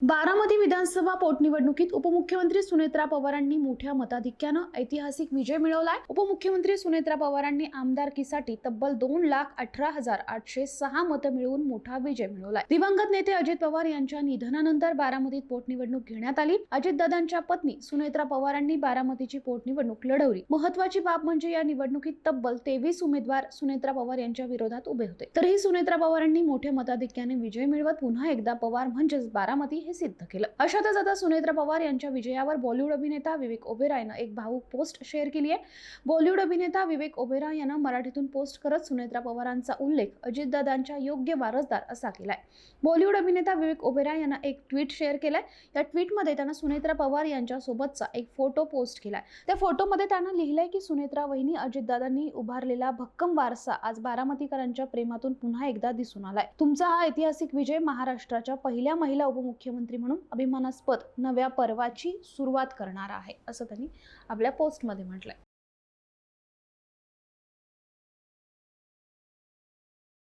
बारामती विधानसभा पोटनिवडणुकीत उपमुख्यमंत्री सुनेत्रा पवारांनी मोठ्या मताधिक्यानं ऐतिहासिक विजय मिळवलाय। उपमुख्यमंत्री सुनेत्रा पवारांनी आमदारकीसाठी तब्बल 2,18,806 मतं मिळवून मोठा विजय मिळवलाय। दिवंगत नेते अजित पवार यांच्या निधनानंतर बारामतीत पोटनिवडणूक घेण्यात आली। अजितदादांच्या पत्नी सुनेत्रा पवारांनी बारामतीची पोटनिवडणूक लढवली। महत्त्वाची बाब म्हणजे या निवडणुकीत तब्बल 23 उमेदवार सुनेत्रा पवार यांच्या विरोधात उभे होते। तरीही सुनेत्रा पवारांनी मोठ्या मताधिक्याने विजय मिळवत पुन्हा एकदा पवार म्हणजेच बारामती हे सिद्ध केलं। अशातच आता सुनेत्रा पवार यांच्या विजयावर बॉलिवूड अभिनेता विवेक ओबेरॉयनं एक भावूक पोस्ट शेअर केली आहे। बॉलिवूड अभिनेता विवेक ओबेरॉय यानं मराठीतून पोस्ट करत सुनेत्रा पवारांचा उल्लेख अजितदादांच्या योग्य वारसदार असा केलाय। बॉलिवूड अभिनेता विवेक ओबेरॉय यानं एक ट्विट शेअर केलंय। या ट्विटमध्ये त्यानं सुनेत्रा पवार यांच्या सोबतचा एक फोटो पोस्ट केलाय। त्या फोटोमध्ये त्यानं लिहिलंय की सुनेत्रा वहिनी अजितदादांनी उभारलेला भक्कम वारसा आज बारामतीकरांच्या प्रेमातून पुन्हा एकदा दिसून आलाय। तुमचा हा ऐतिहासिक विजय महाराष्ट्राच्या पहिल्या महिला उपमुख्यमंत्री म्हणून अभिमानास्पद नव्या पर्वाची सुरुवात करणार आहे असं त्यांनी आपल्या पोस्टमध्ये म्हटलंय।